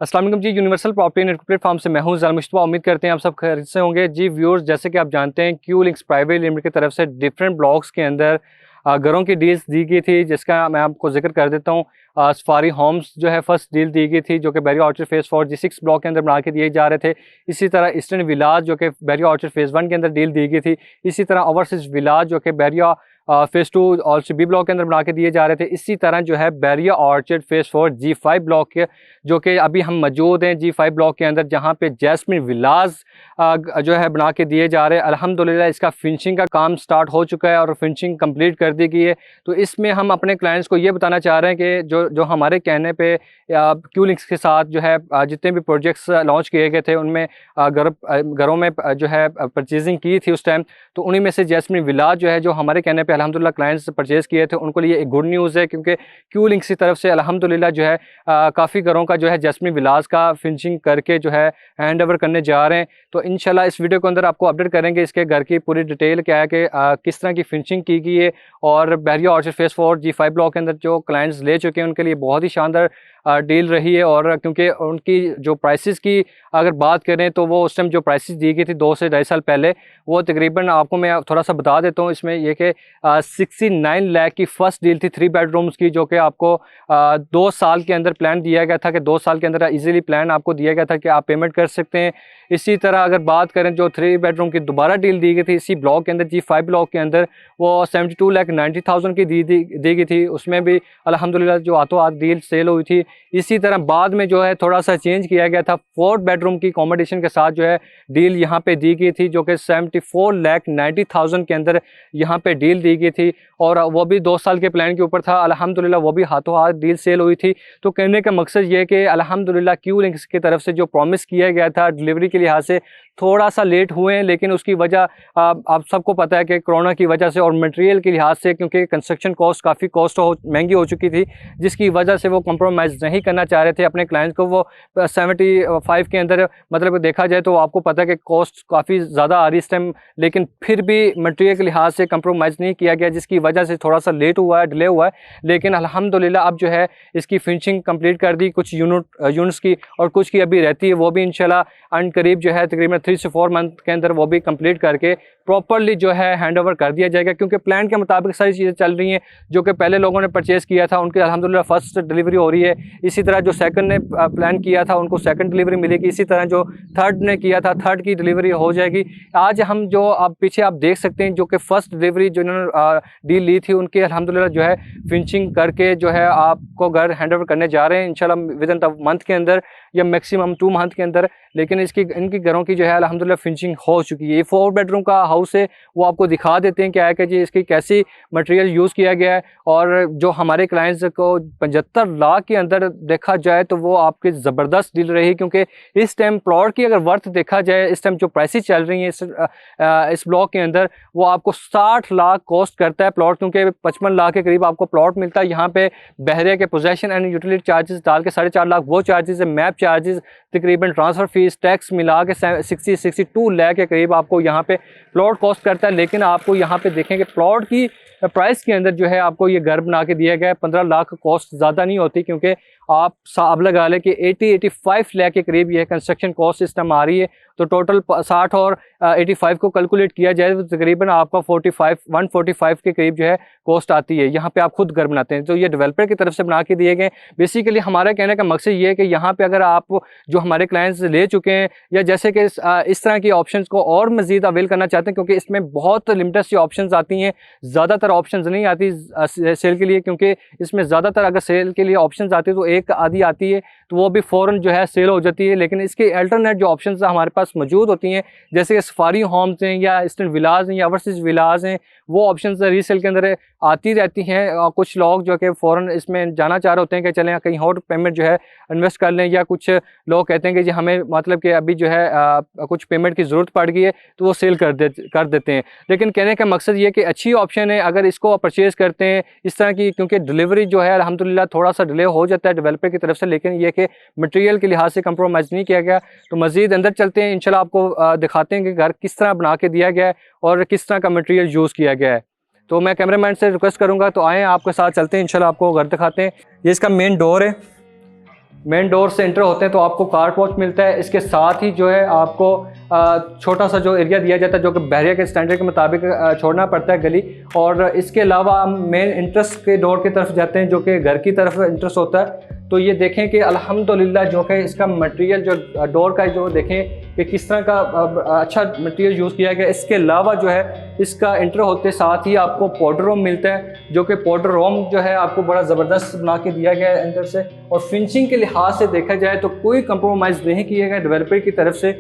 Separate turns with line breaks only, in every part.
अस्सलाम वालेकुम जी। Universal property network platform से मैं हूं ज़ाल मुश्तबा। उम्मीद करते हैं आप सब खैरियत से होंगे जी। व्यूअर्स, जैसे कि आप जानते हैं क्यू लिंक्स प्राइवेट लिमिटेड की तरफ से डिफरेंट ब्लॉक्स के अंदर घरों की डील्स दी गई थी, जिसका मैं आपको जिक्र कर देता हूँ। सफारी होम्स जो है फर्स्ट डील दी गई थी, जो कि Bairiya orchard phase 4 G6 block के अंदर बना के दिए जा रहे थे। इसी तरह ईस्टर्न विलाज जो कि बैरिया ऑर्चर्ड फेज़ 1 के अंदर डील दी गई थी। इसी तरह ओवरसीज विलाज जो कि बैरिया फेज़ 2 और बी ब्लॉक के अंदर बना के दिए जा रहे थे। इसी तरह जो है Bairiya orchard phase 4 G5 block के, जो कि अभी हम मौजूद हैं G5 ब्लॉक के अंदर, जहां पे जैस्मिन विलाज जो है बना के दिए जा रहे हैं। अल्हम्दुलिल्लाह इसका फिनिशिंग का काम स्टार्ट हो चुका है और फिनिशिंग कंप्लीट कर दी गई है। तो इसमें हम अपने क्लाइंट्स को ये बताना चाह रहे हैं कि जो हमारे कहने पे क्यू लिंक्स के साथ जो है जितने भी प्रोजेक्ट्स लॉन्च किए गए थे उनमें घरों में जो है परचेजिंग की थी उस टाइम, तो उन्हीं में से जैस्मिन विलाज जो है, जो हमारे कहने पे अल्हम्दुलिल्लाह क्लाइंट्स परचेज़ किए थे, उनको लिए एक गुड न्यूज़ है, क्योंकि क्यू लिंक्स की तरफ से अल्हम्दुलिल्लाह जो है काफ़ी घरों का जो है जैस्मिन विलाज का फिनिशिंग करके जो है हैंड ओवर करने जा रहे हैं। तो इंशाल्लाह इस वीडियो के अंदर आपको अपडेट करेंगे इसके घर की पूरी डिटेल क्या है कि किस तरह की फिनिशिंग की गई है। और Bairiya orchard phase 4 G5 block के अंदर जो क्लाइंट्स ले चुके हैं उनके लिए बहुत ही शानदार डील रही है। और क्योंकि उनकी जो प्राइसेस की अगर बात करें तो वो उस टाइम जो प्राइसेस दी गई थी 2 से 2.5 साल पहले, वो तकरीबन आपको मैं थोड़ा सा बता देता हूँ इसमें ये कि 69 लाख की फ़र्स्ट डील थी 3 बेडरूम्स की, जो कि आपको 2 साल के अंदर प्लान दिया गया था कि 2 साल के अंदर इजीली प्लान आपको दिया गया था कि आप पेमेंट कर सकते हैं। इसी तरह अगर बात करें जो 3 बेडरूम की दोबारा डील दी गई थी इसी ब्लॉक के अंदर G5 ब्लॉक के अंदर, वो 72,90,000 की दी गई थी। उसमें भी अल्हम्दुलिल्लाह जो हाथों हाथ डील सेल हुई थी। इसी तरह बाद में जो है थोड़ा सा चेंज किया गया था, 4 बेडरूम की कॉम्बिनेशन के साथ जो है डील यहाँ पे दी गई थी, जो कि 74,90,000 के अंदर यहाँ पे डील दी गई थी। और वो भी 2 साल के प्लान के ऊपर था। अल्हम्दुलिल्लाह वो भी हाथों हाथ डील सेल हुई थी। तो कहने का मकसद ये कि अल्हम्दुलिल्लाह क्यू लिंक्स की तरफ से जो प्रॉमिस किया गया था डिलीवरी के लिहाज से थोड़ा सा लेट हुए हैं, लेकिन उसकी वजह आप सबको पता है कि कोरोना की वजह से और मटेरियल के लिहाज से, क्योंकि कंस्ट्रक्शन कॉस्ट काफ़ी महंगी हो चुकी थी, जिसकी वजह से वो कंप्रोमाइज़ नहीं करना चाह रहे थे अपने क्लाइंट्स को। वो 75 के अंदर मतलब देखा जाए तो आपको पता है कि कॉस्ट काफ़ी ज़्यादा आ रही है इस टाइम, लेकिन फिर भी मटेरियल के लिहाज से कंप्रोमाइज़ नहीं किया गया, जिसकी वजह से थोड़ा सा लेट हुआ है, डिले हुआ है। लेकिन अल्हम्दुलिल्लाह अब जो है इसकी फिनिशिंग कंप्लीट कर दी कुछ यूनिट्स की, और कुछ की अभी रहती है, वो भी इंशाल्लाह करीब जो है तकरीबन 3 से 4 मंथ के अंदर वो भी कंप्लीट करके प्रॉपरली जो है हैंड ओवर कर दिया जाएगा। क्योंकि प्लान के मुताबिक सारी चीज़ें चल रही हैं। जो कि पहले लोगों ने परचेज़ किया था उनकी अल्हम्दुलिल्लाह फर्स्ट डिलीवरी हो रही है। इसी तरह जो सेकंड ने प्लान किया था उनको सेकंड डिलीवरी मिलेगी। इसी तरह जो थर्ड ने किया था थर्ड की डिलीवरी हो जाएगी। आज हम जो आप पीछे आप देख सकते हैं, जो कि फर्स्ट डिलीवरी जो इन्होंने डील ली थी उनकी अल्हम्दुलिल्लाह जो है फिनिशिंग करके जो है आपको घर हैंड ओवर करने जा रहे हैं इंशाल्लाह विद इन द मंथ के अंदर या मैक्सिमम 2 मंथ के अंदर। लेकिन इनकी घरों की जो है अल्हम्दुलिल्लाह फिनिशिंग हो चुकी है। ये 4 बेडरूम का हाउस है, वो आपको दिखा देते हैं क्या है कि जी इसकी कैसी मटेरियल यूज़ किया गया है। और जो हमारे क्लाइंट्स को 75 लाख के अंदर देखा जाए तो वो आपकी ज़बरदस्त डील रही, क्योंकि इस टाइम प्लॉट की अगर वर्थ देखा जाए, इस टाइम जो प्राइसेस चल रही हैं इस ब्लॉक के अंदर, वो आपको 60 लाख कॉस्ट करता है प्लॉट, क्योंकि 55 लाख के करीब आपको प्लॉट मिलता है। यहाँ पे बहरे के पोजेसन एंड यूटिलिटी चार्जेस डाल के 4.5 लाख वो चार्जेस है, मैप चार्जेस, तकरीबन ट्रांसफ़र फीस, टैक्स मिला के 62 लाख के करीब आपको यहाँ पे प्लॉट कॉस्ट करता है। लेकिन आपको यहाँ पे देखेंगे प्लॉट की प्राइस के अंदर जो है आपको ये घर बना के दिया गया है। 15 लाख कॉस्ट ज़्यादा नहीं होती, क्योंकि आप अब लगा लें कि 80-85 लाख के करीब ये कंस्ट्रक्शन कॉस्ट सिस्टम आ रही है। तो टोटल 60 और 85 को कैलकुलेट किया जाए तो तकरीबन आपका 145 के करीब जो है कॉस्ट आती है। यहाँ पे आप खुद घर बनाते हैं, तो ये डेवलपर की तरफ से बना के दिए गए। बेसिकली हमारा कहने का मकसद ये है कि यहाँ पे अगर आप जो हमारे क्लाइंट्स ले चुके हैं या जैसे कि इस तरह की ऑप्शंस को और मज़ीद अवेल करना चाहते हैं, क्योंकि इसमें बहुत लिमिटेड सी ऑप्शंस आती हैं, ज़्यादातर ऑप्शंस नहीं आती सेल के लिए, क्योंकि इसमें ज़्यादातर अगर सेल के लिए ऑप्शंस आती है तो एक आधी आती है तो वो भी फ़ौरन जो है सेल हो जाती है। लेकिन इसके अल्टरनेट जो ऑप्शंस हमारे पास मौजूद होती हैं, जैसे कि सफारी होम्स हैं या ईस्टर्न विलाज हैं या ओवरसीज विलाज हैं, वो ऑप्शंस रीसेल के अंदर आती रहती हैं। और कुछ लोग जो कि फ़ौरन इसमें जाना चाह रहे होते हैं कि चलें कहीं और पेमेंट जो है इन्वेस्ट कर लें, या कुछ लोग कहते हैं कि जी हमें मतलब कि अभी जो है कुछ पेमेंट की ज़रूरत पड़ गई है तो वो सेल कर देते हैं। लेकिन कहने का मकसद ये कि अच्छी ऑप्शन है अगर इसको परचेज़ करते हैं इस तरह की, क्योंकि डिलीवरी जो है अल्हम्दुलिल्लाह थोड़ा सा डिले हो जाता है डेवलपर की तरफ से, लेकिन ये कि मटेरियल के लिहाज से कंप्रोमाइज़ नहीं किया गया। तो मज़ीद अंदर चलते हैं, इंशाल्लाह आपको दिखाते हैं कि घर किस तरह बना के दिया गया है और किस तरह का मटेरियल यूज़ किया गया है। तो मैं कैमरामैन से रिक्वेस्ट करूंगा तो आएँ आपके साथ चलते हैं, इंशाल्लाह आपको घर दिखाते हैं। ये इसका मेन डोर है, मेन डोर से एंटर होते हैं तो आपको कार पोर्च मिलता है। इसके साथ ही जो है आपको छोटा सा जो एरिया दिया जाता है जो कि बहरिया के स्टैंडर्ड के मुताबिक छोड़ना पड़ता है गली। और इसके अलावा हम मेन एंट्रेंस के डोर की तरफ जाते हैं जो कि घर की तरफ एंट्रेंस होता है। तो ये देखें कि अल्हम्दुलिल्लाह जो है इसका मटेरियल जो डोर का जो देखें कि किस तरह का अच्छा मटेरियल यूज़ किया गया। इसके अलावा जो है इसका एंटर होते साथ ही आपको पाउडर रूम मिलता है जो कि पाउडर रूम जो है आपको बड़ा ज़बरदस्त बना के दिया गया है अंदर से। और फिनिशिंग के लिहाज से देखा जाए तो कोई कंप्रोमाइज़ नहीं किया गया डेवलपर की तरफ से।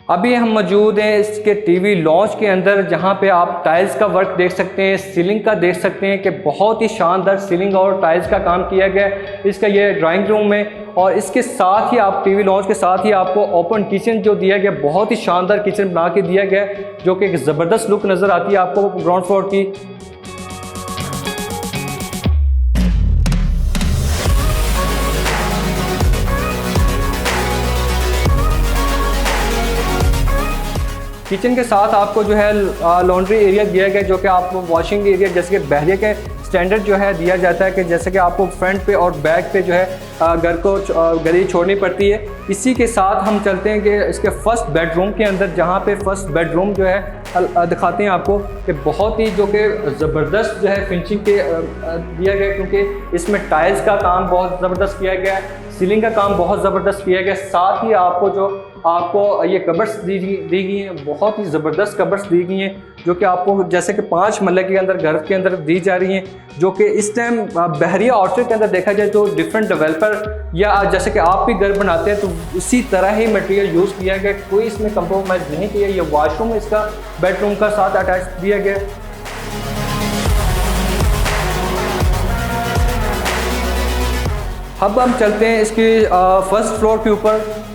अभी हम मौजूद हैं इसके टीवी लॉन्च के अंदर, जहां पे आप टाइल्स का वर्क देख सकते हैं, सीलिंग का देख सकते हैं कि बहुत ही शानदार सीलिंग और टाइल्स का काम किया गया है। इसका ये ड्राइंग रूम है और इसके साथ ही आप टीवी लॉन्च के साथ ही आपको ओपन किचन जो दिया गया, बहुत ही शानदार किचन बना के दिया गया जो कि एक ज़बरदस्त लुक नज़र आती है आपको ग्राउंड फ्लोर की। किचन के साथ आपको जो है लॉन्ड्री एरिया दिया गया जो कि आपको वॉशिंग एरिया जैसे कि बहरिया के स्टैंडर्ड जो है दिया जाता है कि जैसे कि आपको फ्रंट पे और बैक पे जो है घर को गली छोड़नी पड़ती है। इसी के साथ हम चलते हैं कि इसके फर्स्ट बेडरूम के अंदर, जहाँ पे फर्स्ट बेडरूम जो है दिखाते हैं आपको कि बहुत ही जो कि ज़बरदस्त जो है फिनिशिंग के दिया गया, क्योंकि इसमें टाइल्स का काम बहुत ज़बरदस्त किया गया है, सीलिंग का काम बहुत ज़बरदस्त किया गया। साथ ही आपको ये कबर्स दी गई हैं, बहुत ही ज़बरदस्त कबर्स दी गई हैं जो कि आपको जैसे कि 5 मरले के अंदर घर के अंदर दी जा रही हैं, जो कि इस टाइम बहरिया आउटलेट के अंदर देखा जाए तो डिफरेंट डेवलपर या जैसे कि आप भी घर बनाते हैं तो इसी तरह ही मटेरियल यूज़ किया गया, कोई इसमें कंप्रोमाइज़ नहीं किया। ये वॉशरूम इसका बेडरूम का साथ अटैच दिया गया। अब हम चलते हैं इसकी फर्स्ट फ्लोर के ऊपर।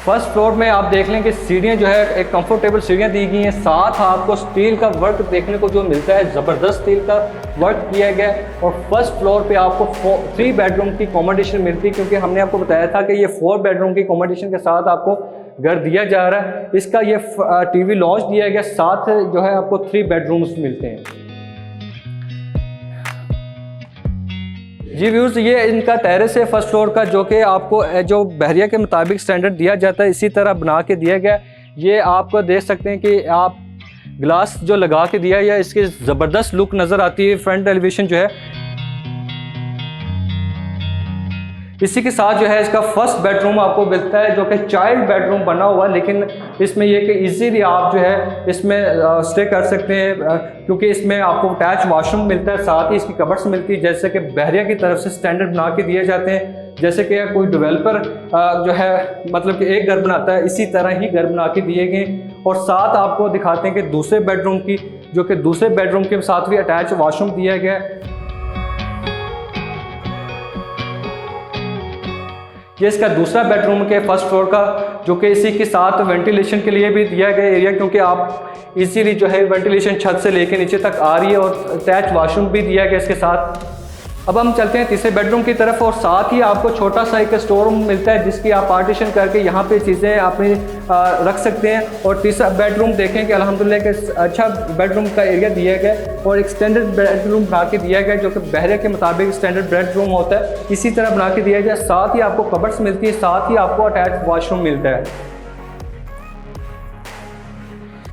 फर्स्ट फ्लोर में आप देख लें कि सीढ़ियाँ जो है एक कंफर्टेबल सीढ़ियाँ दी गई हैं, साथ आपको स्टील का वर्क देखने को जो मिलता है, ज़बरदस्त स्टील का वर्क किया गया है। और फर्स्ट फ्लोर पे आपको 3 बेडरूम की अकोमोडेशन मिलती है, क्योंकि हमने आपको बताया था कि ये 4 बेडरूम की अकोमोडेशन के साथ आपको घर दिया जा रहा है। इसका ये टीवी लॉन्च दिया गया, साथ जो है आपको 3 बेडरूम्स मिलते हैं। जी व्यूज़, ये इनका टेरेस है फर्स्ट फ्लोर का, जो कि आपको जो बहरिया के मुताबिक स्टैंडर्ड दिया जाता है इसी तरह बना के दिया गया। ये आपको देख सकते हैं कि आप ग्लास जो लगा के दिया या इसकी ज़बरदस्त लुक नज़र आती है। फ्रंट एलिवेशन जो है इसी के साथ जो है इसका फर्स्ट बेडरूम आपको मिलता है जो कि चाइल्ड बेडरूम बना हुआ है, लेकिन इसमें यह कि इजीली आप जो है इसमें स्टे कर सकते हैं, क्योंकि इसमें आपको अटैच वॉशरूम मिलता है, साथ ही इसकी कबर्स मिलती है जैसे कि बहरिया की तरफ से स्टैंडर्ड बना के दिए जाते हैं। जैसे कि कोई डेवलपर जो है मतलब कि एक घर बनाता है, इसी तरह ही घर बना के दिए गए। और साथ आपको दिखाते हैं कि दूसरे बेडरूम की, जो कि दूसरे बेडरूम के साथ भी अटैच वॉशरूम दिया गया है। ये इसका दूसरा बेडरूम के फर्स्ट फ्लोर का, जो कि इसी के साथ वेंटिलेशन के लिए भी दिया गया एरिया, क्योंकि आप इजीली जो है वेंटिलेशन छत से लेकर नीचे तक आ रही है। और अटैच वॉशरूम भी दिया गया इसके साथ। अब हम चलते हैं तीसरे बेडरूम की तरफ, और साथ ही आपको छोटा सा एक स्टोर रूम मिलता है जिसकी आप पार्टीशन करके यहाँ पे चीज़ें अपनी रख सकते हैं। और तीसरा बेडरूम देखें कि अल्हम्दुलिल्लाह के अच्छा बेडरूम का एरिया दिया गया और एक स्टैंडर्ड बेडरूम बना के दिया गया, जो कि बहरे के मुताबिक स्टैंडर्ड बेडरूम होता है, इसी तरह बना के दिया गया। साथ ही आपको कबर्ड्स मिलती है, साथ ही आपको अटैच वॉशरूम मिलता है।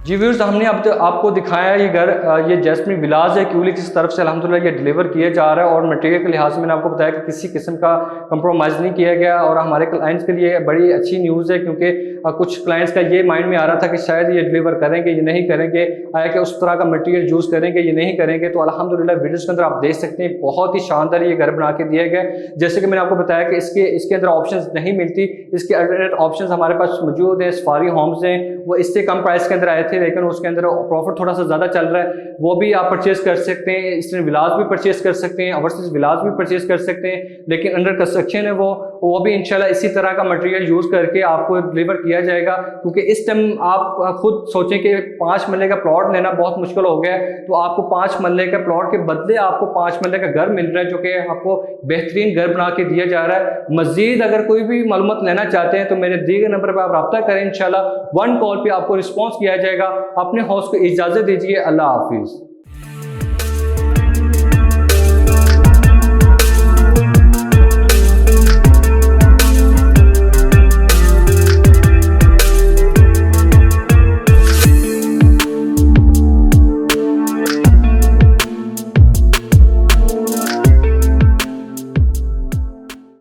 जी व्यूअर्स, हमने अब आपको दिखाया ये घर, ये जैस्मिन विलाज है क्यूलिक्स की तरफ से अल्हम्दुलिल्लाह ये डिलीवर किया जा रहा है। और मटेरियल के लिहाज से मैंने आपको बताया कि किसी किस्म का कंप्रोमाइज़ नहीं किया गया। और हमारे क्लाइंट्स के लिए बड़ी अच्छी न्यूज़ है, क्योंकि कुछ क्लाइंट्स का ये माइंड में आ रहा था कि शायद ये डिलीवर करेंगे, ये नहीं करेंगे, आया कि उस तरह का मटेरियल यूज़ करेंगे, ये नहीं करेंगे। तो अल्हम्दुलिल्लाह वीडियोज़ के अंदर आप देख सकते हैं बहुत ही शानदार ये घर बना के दिया गया। जैसे कि मैंने आपको बताया कि इसके अंदर ऑप्शंस नहीं मिलती, इसके अल्टरनेट ऑप्शंस हमारे पास मौजूद हैं। सफारी होम्स हैं, वो इससे कम प्राइस के अंदर आए थे, लेकिन उसके अंदर प्रॉफिट थोड़ा सा ज़्यादा चल रहा है, वो भी आप परचेज कर सकते हैं। ईस्टर्न विलास भी परचेज कर सकते हैं, ओवरसीज विलास भी परचेज कर सकते हैं, लेकिन अंडर कंस्ट्रक्शन है वो भी इंशाल्लाह इसी तरह का मटेरियल यूज़ करके आपको डिलीवर किया जाएगा। क्योंकि इस टाइम आप खुद सोचें कि 5 मरले का प्लॉट लेना बहुत मुश्किल हो गया है, तो आपको 5 मरले का प्लॉट के बदले आपको 5 मरले का घर मिल रहा है, जो कि आपको बेहतरीन घर बना के दिया जा रहा है। मजीद अगर कोई भी मालूमात लेना चाहते हैं तो मेरे दिए गए नंबर पर आप रब्ता करें, इंशाल्लाह 1 कॉल पे आपको रिस्पॉन्स किया जाएगा। अपने हाउस को इजाज़त दीजिए। अल्लाह हाफिज़।